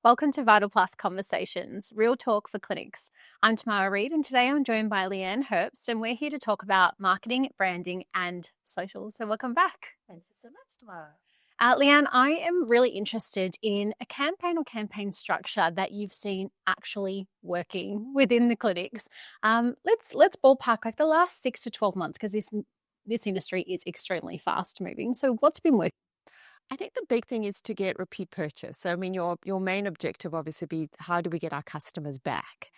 Welcome to Vital Plus Conversations, real talk for clinics. I'm Tamara Reid, and today I'm joined by Lee-Ann Herbst, and we're here to talk about marketing, branding, and social. So welcome back. Thank you so much, Tamara. Lee-Ann, I am really interested in a campaign or campaign structure that you've seen actually working within the clinics. Let's ballpark like the last 6 to 12 months, because this industry is extremely fast moving. So what's been working? I think the big thing is to get repeat purchase. So, your main objective obviously be how do we get our customers back?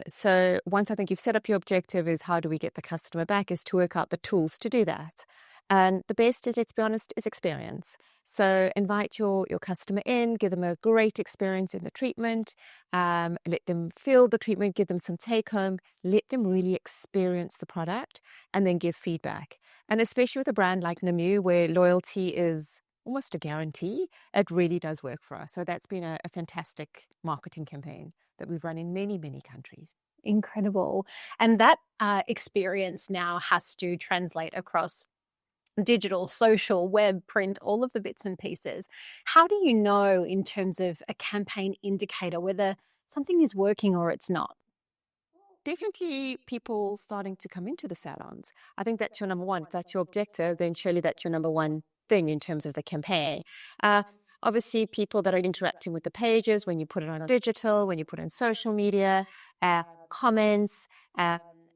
So once I think you've set up your objective is how do we get the customer back is to work out the tools to do that. And the best is, let's be honest, is experience. So invite your customer in, give them a great experience in the treatment, let them feel the treatment, give them some take home, let them really experience the product, and then give feedback. And especially with a brand like Nimue, where loyalty is almost a guarantee, it really does work for us. So that's been a fantastic marketing campaign that we've run in many, many countries. Incredible. And that experience now has to translate across digital, social, web, print, all of the bits and pieces. How do you know in terms of a campaign indicator whether something is working or it's not? Definitely people starting to come into the salons. I think that's your number one. If that's your objective, then surely that's your number one thing in terms of the campaign. Obviously, people that are interacting with the pages, when you put it on digital, when you put it on social media, comments,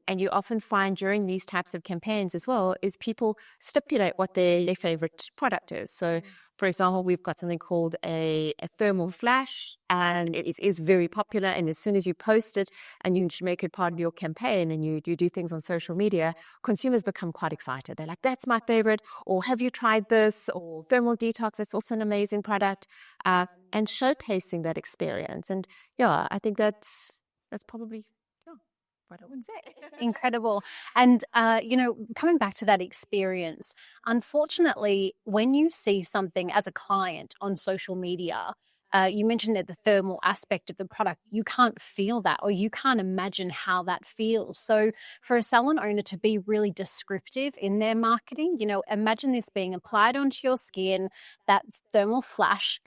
and you often find during these types of campaigns as well, is people stipulate what their favorite product is. So, for example, we've got something called a thermal flash, and it is very popular. And as soon as you post it and you make it part of your campaign and you do things on social media, consumers become quite excited. They're like, that's my favorite, or have you tried this, or thermal detox, that's also an amazing product, and showcasing that experience. And yeah, I think that's probably what I would say. Incredible. And, coming back to that experience, unfortunately, when you see something as a client on social media, you mentioned that the thermal aspect of the product, you can't feel that or you can't imagine how that feels. So for a salon owner to be really descriptive in their marketing, imagine this being applied onto your skin, that thermal flash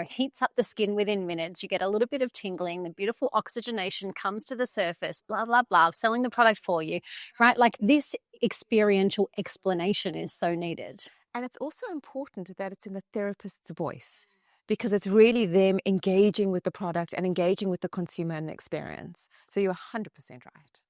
heats up the skin within minutes. You get a little bit of tingling, the beautiful oxygenation comes to the surface, blah, blah, blah, selling the product for you, right? Like this experiential explanation is so needed. And it's also important that it's in the therapist's voice, because it's really them engaging with the product and engaging with the consumer and the experience. So you're 100% right.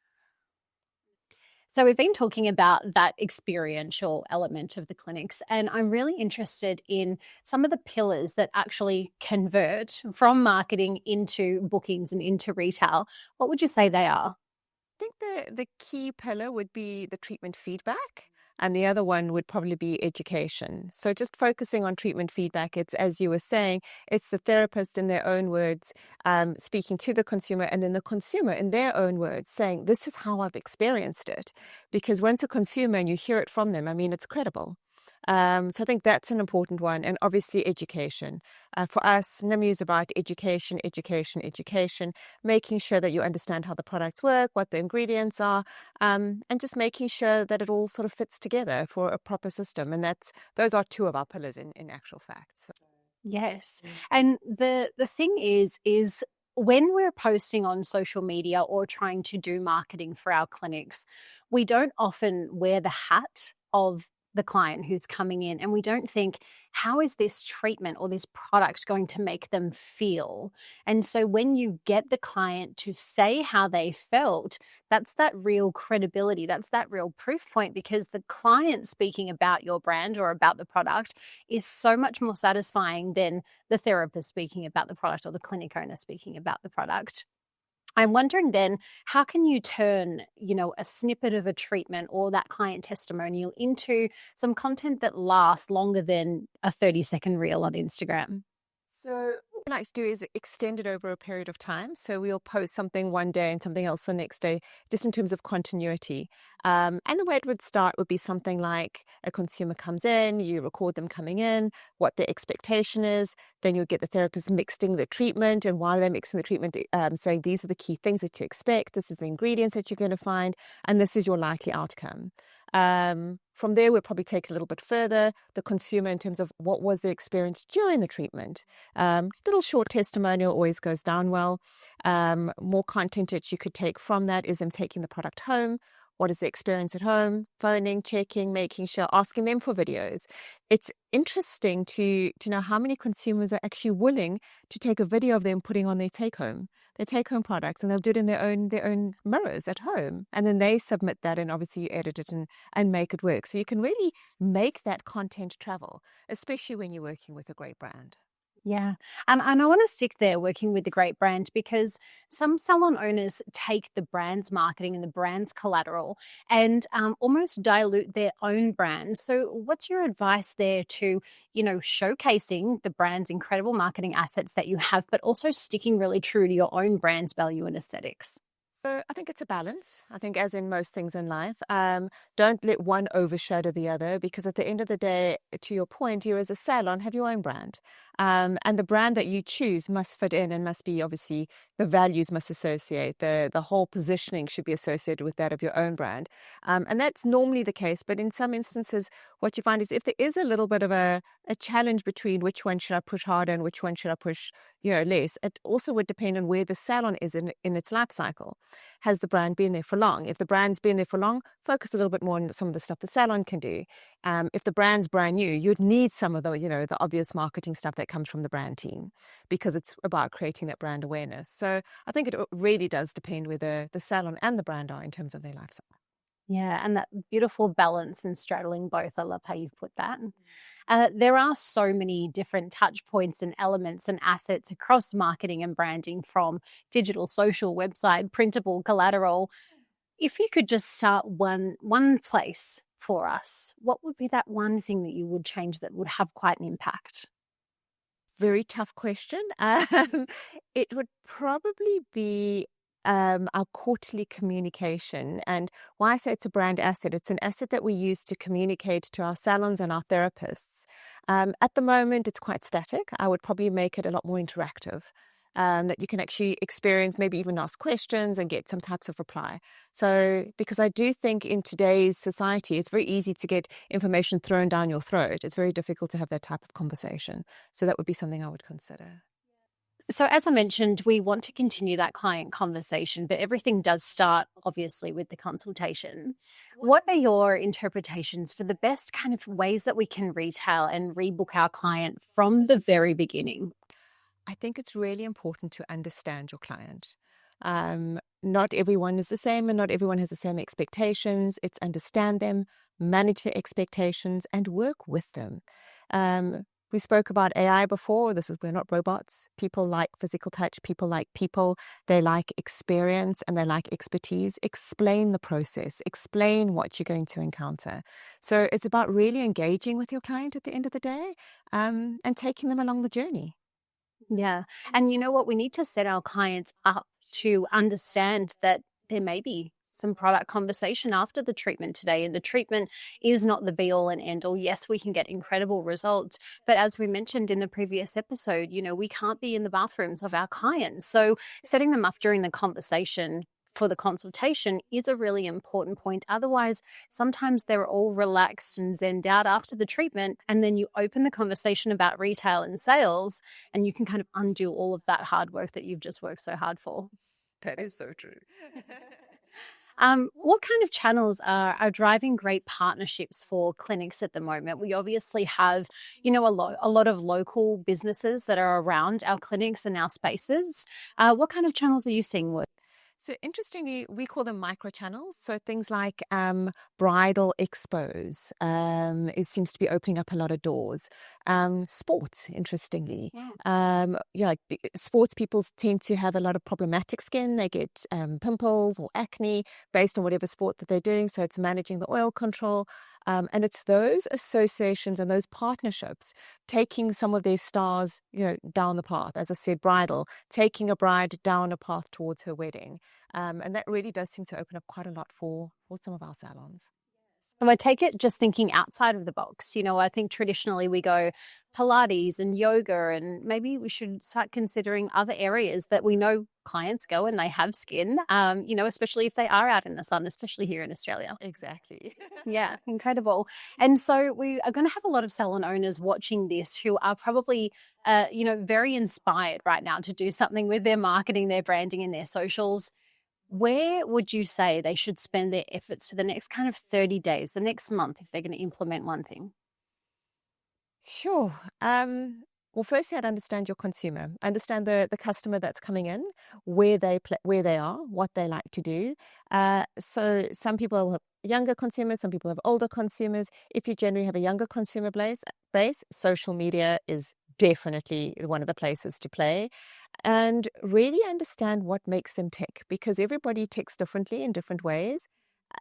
So we've been talking about that experiential element of the clinics, and I'm really interested in some of the pillars that actually convert from marketing into bookings and into retail. What would you say they are? I think the key pillar would be the treatment feedback. And the other one would probably be education. So just focusing on treatment feedback, it's, as you were saying, it's the therapist in their own words speaking to the consumer, and then the consumer in their own words saying, this is how I've experienced it. Because once a consumer and you hear it from them, it's credible. So I think that's an important one. And obviously education. For us, Nimue is about education, making sure that you understand how the products work, what the ingredients are, and just making sure that it all sort of fits together for a proper system. And those are two of our pillars in actual fact. So. Yes. And the thing is when we're posting on social media or trying to do marketing for our clinics, we don't often wear the hat of the client who's coming in, and we don't think, how is this treatment or this product going to make them feel? And so when you get the client to say how they felt, that's that real credibility, that's that real proof point, because the client speaking about your brand or about the product is so much more satisfying than the therapist speaking about the product or the clinic owner speaking about the product. I'm wondering then, how can you turn, a snippet of a treatment or that client testimonial into some content that lasts longer than a 30-second reel on Instagram? So what we like to do is extend it over a period of time. So we'll post something one day and something else the next day, just in terms of continuity. And the way it would start would be something like a consumer comes in, you record them coming in, what their expectation is. Then you'll get the therapist mixing the treatment. And while they're mixing the treatment, saying these are the key things that you expect. This is the ingredients that you're going to find. And this is your likely outcome. From there, we'll probably take a little bit further the consumer in terms of what was the experience during the treatment. Little little short testimonial always goes down well. More content that you could take from that is them taking the product home. What is the experience at home? Phoning, checking, making sure, asking them for videos. It's interesting to know how many consumers are actually willing to take a video of them putting on their take-home products, and they'll do it in their own mirrors at home. And then they submit that, and obviously you edit it and make it work. So you can really make that content travel, especially when you're working with a great brand. Yeah. And I want to stick there working with the great brand, because some salon owners take the brand's marketing and the brand's collateral and almost dilute their own brand. So what's your advice there to, showcasing the brand's incredible marketing assets that you have, but also sticking really true to your own brand's value and aesthetics? So I think it's a balance. I think, as in most things in life, don't let one overshadow the other, because at the end of the day, to your point, you as a salon have your own brand. And the brand that you choose must fit in and must be, obviously, the values must associate. The whole positioning should be associated with that of your own brand. And that's normally the case. But in some instances, what you find is if there is a little bit of a challenge between which one should I push harder and which one should I push less, it also would depend on where the salon is in its life cycle. Has the brand been there for long? If the brand's been there for long, focus a little bit more on some of the stuff the salon can do. If the brand's brand new, you'd need some of the, the obvious marketing stuff that comes from the brand team, because it's about creating that brand awareness. So I think it really does depend where the salon and the brand are in terms of their life cycle. Yeah, and that beautiful balance and straddling both. I love how you've put that. There are so many different touch points and elements and assets across marketing and branding, from digital, social, website, printable, collateral. If you could just start one place for us, what would be that one thing that you would change that would have quite an impact? Very tough question. It would probably be our quarterly communication. And why I say it's a brand asset, it's an asset that we use to communicate to our salons and our therapists. At the moment, it's quite static. I would probably make it a lot more interactive, that you can actually experience, maybe even ask questions and get some types of reply. So, because I do think in today's society, it's very easy to get information thrown down your throat. It's very difficult to have that type of conversation. So that would be something I would consider. So as I mentioned, we want to continue that client conversation, but everything does start obviously with the consultation. What are your interpretations for the best kind of ways that we can retail and rebook our client from the very beginning? I think it's really important to understand your client. Not everyone is the same, and not everyone has the same expectations. It's understand them, manage their expectations, and work with them. We spoke about AI before. We're not robots. People like physical touch. People like people. They like experience and they like expertise. Explain the process. Explain what you're going to encounter. So it's about really engaging with your client at the end of the day, and taking them along the journey. Yeah. And you know what? We need to set our clients up to understand that there may be some product conversation after the treatment today. And the treatment is not the be all and end all. Yes, we can get incredible results. But as we mentioned in the previous episode, we can't be in the bathrooms of our clients. So setting them up during the conversation for the consultation is a really important point. Otherwise, sometimes they're all relaxed and zenned out after the treatment, and then you open the conversation about retail and sales, and you can kind of undo all of that hard work that you've just worked so hard for. That is so true. What kind of channels are driving great partnerships for clinics at the moment? We obviously have, a lot of local businesses that are around our clinics and our spaces. What kind of channels are you seeing work? So interestingly, we call them micro channels. So things like bridal expos, it seems to be opening up a lot of doors. Sports, interestingly. Sports people tend to have a lot of problematic skin. They get pimples or acne based on whatever sport that they're doing. So it's managing the oil control. And it's those associations and those partnerships taking some of their stars, down the path. As I said, bridal, taking a bride down a path towards her wedding. And that really does seem to open up quite a lot for some of our salons. And I take it just thinking outside of the box. I think traditionally we go Pilates and yoga, and maybe we should start considering other areas that we know clients go and they have skin, especially if they are out in the sun, especially here in Australia. Exactly. Yeah, incredible. And so we are going to have a lot of salon owners watching this who are probably, very inspired right now to do something with their marketing, their branding, and their socials. Where would you say they should spend their efforts for the next kind of 30 days, the next month, if they're going to implement one thing? Sure. Well, firstly, I'd understand your consumer, understand the customer that's coming in, where they are, what they like to do. So some people have younger consumers, some people have older consumers. If you generally have a younger consumer base, social media is definitely one of the places to play, and really understand what makes them tick, because everybody ticks differently in different ways.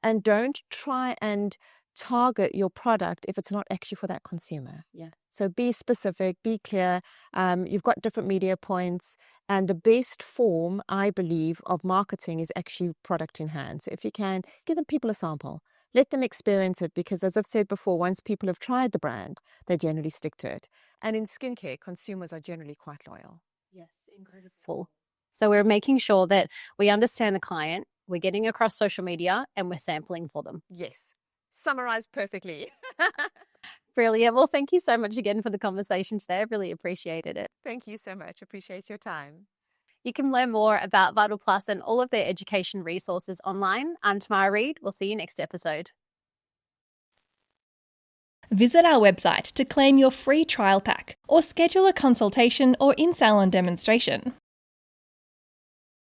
And don't try and target your product if it's not actually for that consumer. Yeah. So be specific, be clear. You've got different media points, and the best form, I believe, of marketing is actually product in hand. So if you can, give them people a sample. Let them experience it, because as I've said before, once people have tried the brand, they generally stick to it. And in skincare, consumers are generally quite loyal. Yes, incredible. So we're making sure that we understand the client, we're getting across social media, and we're sampling for them. Yes. Summarized perfectly. Brilliant. Well, thank you so much again for the conversation today. I really appreciated it. Thank you so much. Appreciate your time. You can learn more about Vital Plus and all of their education resources online. I'm Tamara Reid. We'll see you next episode. Visit our website to claim your free trial pack or schedule a consultation or in-salon demonstration.